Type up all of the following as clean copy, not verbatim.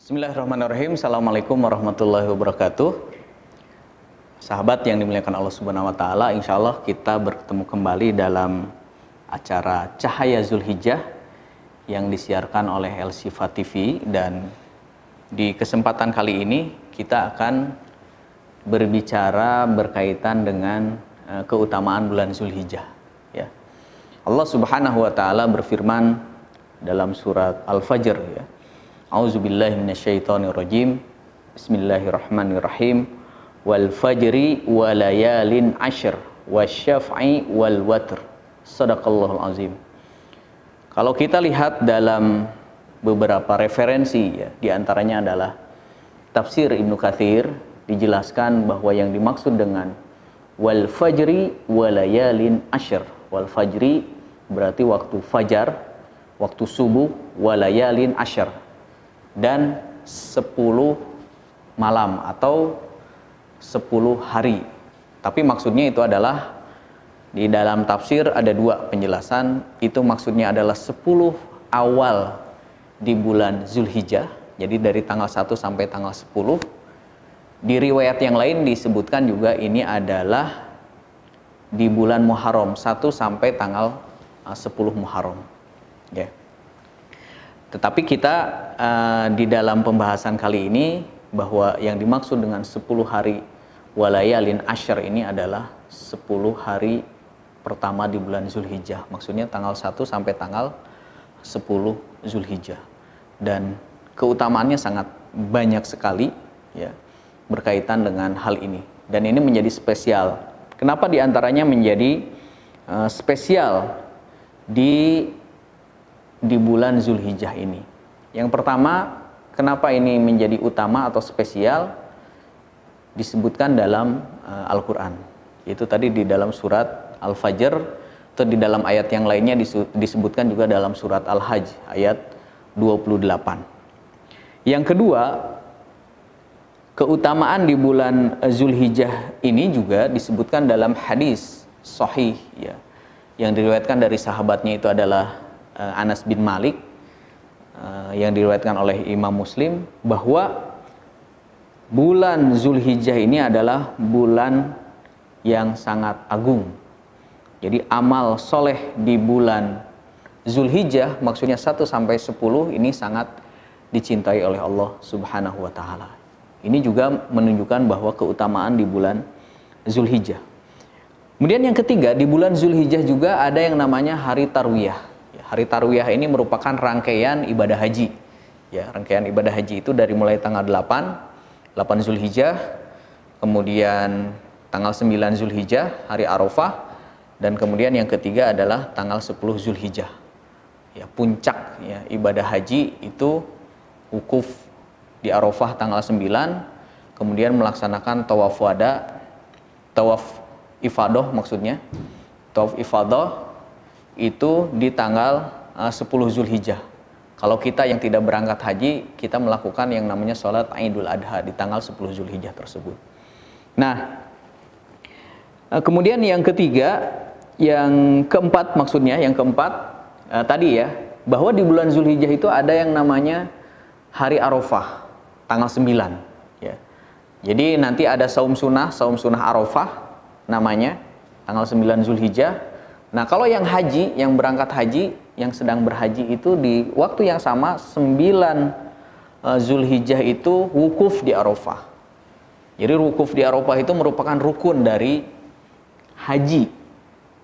Bismillahirrahmanirrahim. Assalamualaikum warahmatullahi wabarakatuh. Sahabat yang dimuliakan Allah Subhanahu wa taala, insyaallah kita bertemu kembali dalam acara Cahaya Zulhijjah yang disiarkan oleh El-Shifa TV, dan di kesempatan kali ini kita akan berbicara berkaitan dengan keutamaan bulan Zulhijjah, ya. Allah Subhanahu wa taala berfirman dalam surat Al-Fajr, ya. A'udzubillahi minasyaitonirrajim. Bismillahirrahmanirrahim. Wal fajri wa layalin ashr wasyaf'i wal watr. Shadaqallahul azim. Kalau kita lihat dalam beberapa referensi, ya, di antaranya adalah tafsir Ibnu Katsir, dijelaskan bahwa yang dimaksud dengan wal fajri wa layalin ashr. Wal fajri berarti waktu fajar, waktu subuh, wa layalin ashr, dan 10 malam atau 10 hari. Tapi maksudnya itu adalah, di dalam tafsir ada dua penjelasan, itu maksudnya adalah 10 awal di bulan Zulhijjah, jadi dari tanggal 1 sampai tanggal 10. Di riwayat yang lain disebutkan juga ini adalah di bulan Muharram, 1 sampai tanggal 10 Muharram, ya. Tetapi kita di dalam pembahasan kali ini, bahwa yang dimaksud dengan 10 hari walayalin ashr ini adalah 10 hari pertama di bulan Zulhijjah. Maksudnya tanggal 1 sampai tanggal 10 Zulhijjah. Dan keutamaannya sangat banyak sekali, ya, berkaitan dengan hal ini. Dan ini menjadi spesial. Kenapa diantaranya menjadi spesial di bulan Zulhijjah ini? Yang pertama, kenapa ini menjadi utama atau spesial? Disebutkan dalam Al-Quran, yaitu tadi di dalam surat Al-Fajr, atau di dalam ayat yang lainnya disebutkan juga dalam surat Al-Hajj ayat 28. Yang kedua, keutamaan di bulan Zulhijjah ini juga disebutkan dalam hadis sahih, ya, yang diriwayatkan dari sahabatnya itu adalah Anas bin Malik, yang diriwayatkan oleh Imam Muslim, bahwa bulan Zulhijjah ini adalah bulan yang sangat agung. Jadi amal soleh di bulan Zulhijjah, maksudnya 1 sampai 10, ini sangat dicintai oleh Allah Subhanahu wa taala. Ini juga menunjukkan bahwa keutamaan di bulan Zulhijjah. Kemudian yang ketiga, di bulan Zulhijjah juga ada yang namanya Hari Tarwiyah. Hari Tarwiyah ini merupakan rangkaian ibadah haji, ya. Rangkaian ibadah haji itu dari mulai tanggal 8 Zulhijjah, kemudian tanggal 9 Zulhijjah, hari Arafah, dan kemudian yang ketiga adalah tanggal 10 Zulhijjah. Ya, puncak, ya, ibadah haji itu wukuf di Arafah tanggal 9, kemudian melaksanakan tawaf wada, tawaf ifadah maksudnya. Tawaf ifadah itu di tanggal 10 Zulhijjah. Kalau kita yang tidak berangkat haji, kita melakukan yang namanya sholat Idul Adha di tanggal 10 Zulhijjah tersebut. Nah, kemudian yang ketiga, yang keempat maksudnya, yang keempat tadi, ya, bahwa di bulan Zulhijjah itu ada yang namanya Hari Arafah tanggal 9, ya. Jadi nanti ada saum sunnah Arafah namanya, tanggal 9 Zulhijjah. Nah, kalau yang haji, yang berangkat haji, yang sedang berhaji itu di waktu yang sama 9 Zulhijjah itu wukuf di Arafah. Jadi wukuf di Arafah itu merupakan rukun dari haji.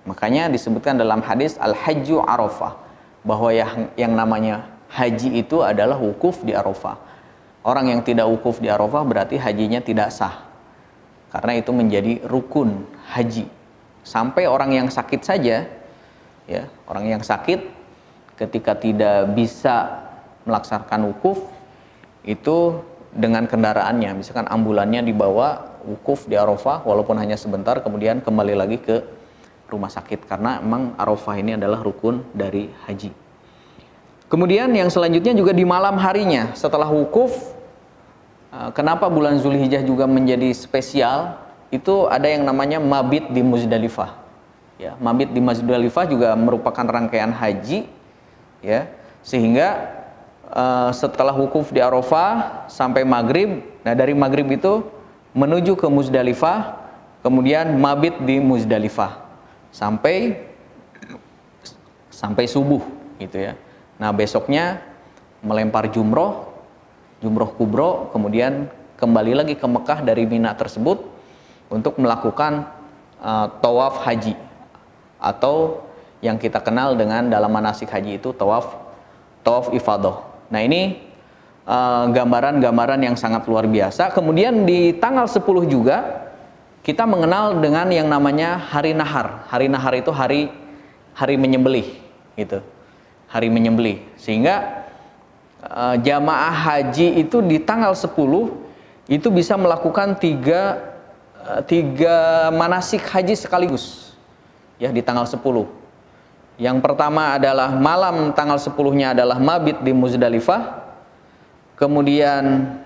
Makanya disebutkan dalam hadis Al-Hajju Arafah, bahwa yang namanya haji itu adalah wukuf di Arafah. Orang yang tidak wukuf di Arafah berarti hajinya tidak sah, karena itu menjadi rukun haji. Sampai orang yang sakit saja, ya, orang yang sakit ketika tidak bisa melaksanakan wukuf, itu dengan kendaraannya, misalkan ambulannya dibawa wukuf di Arafah walaupun hanya sebentar, kemudian kembali lagi ke rumah sakit, karena memang Arafah ini adalah rukun dari haji. Kemudian yang selanjutnya juga di malam harinya setelah wukuf. Kenapa bulan Zulhijjah juga menjadi spesial? Itu ada yang namanya mabit di Muzdalifah, ya. Mabit di Muzdalifah juga merupakan rangkaian haji, ya, sehingga setelah wukuf di Arafah sampai maghrib. Nah, dari maghrib itu menuju ke Muzdalifah, kemudian mabit di Muzdalifah sampai subuh gitu ya. Nah, besoknya melempar jumroh kubro, kemudian kembali lagi ke Mekah dari Mina tersebut untuk melakukan tawaf haji, atau yang kita kenal dengan dalam manasik haji itu tawaf ifadah. Nah, ini gambaran-gambaran yang sangat luar biasa. Kemudian di tanggal 10 juga kita mengenal dengan yang namanya hari nahar. Hari nahar itu hari menyembelih gitu. Hari menyembelih. Sehingga jamaah haji itu di tanggal 10 itu bisa melakukan tiga manasik haji sekaligus. Ya, di tanggal 10. Yang pertama adalah malam tanggal 10-nya adalah mabit di Muzdalifah. Kemudian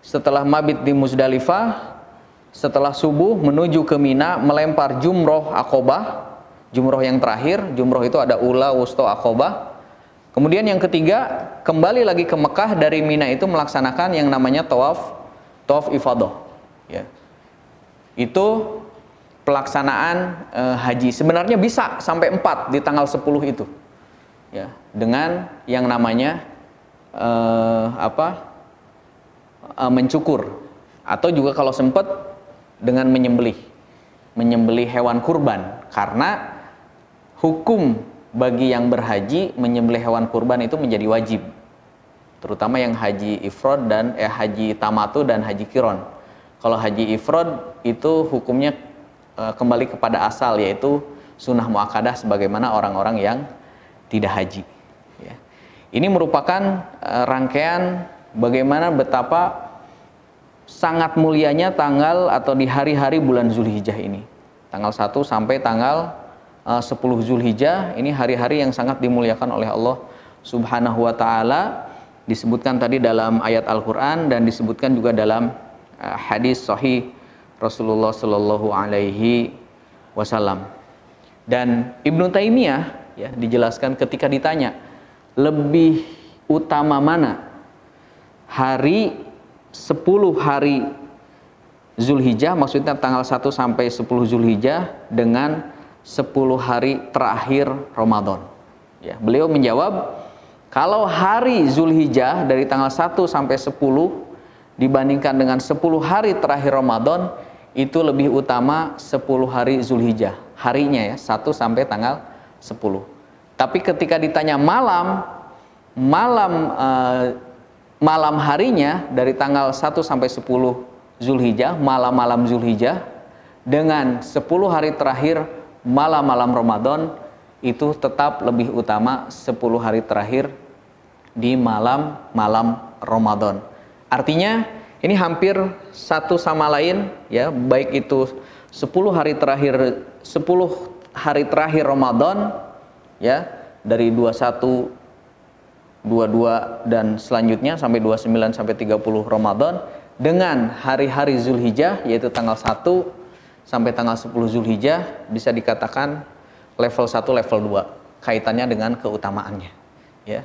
setelah mabit di Muzdalifah, setelah subuh menuju ke Mina melempar jumroh Aqobah. Jumroh yang terakhir, jumroh itu ada ula, wusto, Aqobah. Kemudian yang ketiga, kembali lagi ke Mekah dari Mina itu melaksanakan yang namanya tawaf ifadah. Ya. Itu pelaksanaan haji. Sebenarnya bisa sampai 4 di tanggal 10 itu. Ya, dengan yang namanya mencukur, atau juga kalau sempat dengan menyembelih hewan kurban, karena hukum bagi yang berhaji menyembelih hewan kurban itu menjadi wajib, terutama yang haji ifrad dan haji tamatu dan haji kiron. Kalau haji ifrad itu hukumnya kembali kepada asal, yaitu sunnah muakkadah sebagaimana orang-orang yang tidak haji. Ya. Ini merupakan rangkaian bagaimana betapa sangat mulianya tanggal atau di hari-hari bulan Zulhijjah ini. Tanggal 1 sampai tanggal 10 Zulhijjah ini hari-hari yang sangat dimuliakan oleh Allah Subhanahu wa taala. Disebutkan tadi dalam ayat Al-Qur'an dan disebutkan juga dalam hadis sahih Rasulullah Shallallahu Alaihi Wasallam. Dan Ibnu Taimiyah ya dijelaskan ketika ditanya lebih utama mana hari 10 hari Zulhijjah, maksudnya tanggal 1 sampai 10 Zulhijjah dengan 10 hari terakhir Ramadan. Ya, beliau menjawab, kalau hari Zulhijjah dari tanggal 1 sampai 10 dibandingkan dengan 10 hari terakhir Ramadan, itu lebih utama 10 hari Zulhijjah. Harinya ya, 1 sampai tanggal 10. Tapi ketika ditanya malam harinya dari tanggal 1 sampai 10 Zulhijjah, malam-malam Zulhijjah dengan 10 hari terakhir malam-malam Ramadan, itu tetap lebih utama 10 hari terakhir di malam-malam Ramadan. Artinya ini hampir satu sama lain ya, baik itu 10 hari terakhir Ramadan ya, dari 21, 22 dan selanjutnya sampai 29 sampai 30 Ramadan, dengan hari-hari Zulhijjah yaitu tanggal 1 sampai tanggal 10 Zulhijjah, bisa dikatakan level 1 level 2 kaitannya dengan keutamaannya ya.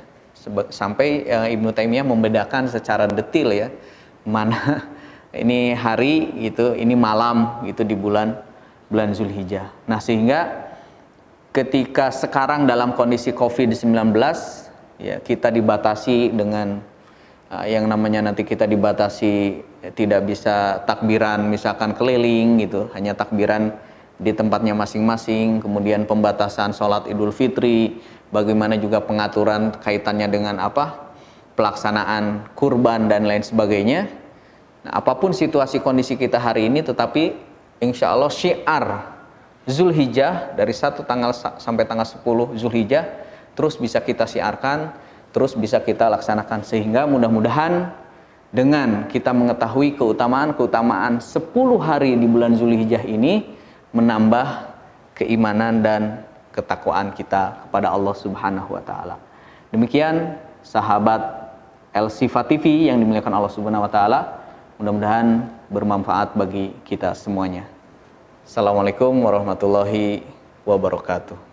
Sampai Ibnu Taimiyah membedakan secara detail ya, mana ini hari gitu, ini malam gitu di bulan Zulhijjah. Nah, sehingga ketika sekarang dalam kondisi Covid-19 ya, kita dibatasi dengan yang namanya nanti kita dibatasi tidak bisa takbiran misalkan keliling gitu, hanya takbiran di tempatnya masing-masing, kemudian pembatasan sholat Idul Fitri, bagaimana juga pengaturan kaitannya dengan pelaksanaan kurban dan lain sebagainya. Nah, apapun situasi kondisi kita hari ini, tetapi insya Allah syiar Zulhijjah dari 1 tanggal sampai tanggal 10 Zulhijjah terus bisa kita siarkan, terus bisa kita laksanakan, sehingga mudah-mudahan dengan kita mengetahui keutamaan 10 hari di bulan Zulhijjah ini menambah keimanan dan ketakwaan kita kepada Allah Subhanahu wa taala. Demikian sahabat El-Sifa TV yang dimuliakan Allah Subhanahu wa taala, mudah-mudahan bermanfaat bagi kita semuanya. Assalamualaikum warahmatullahi wabarakatuh.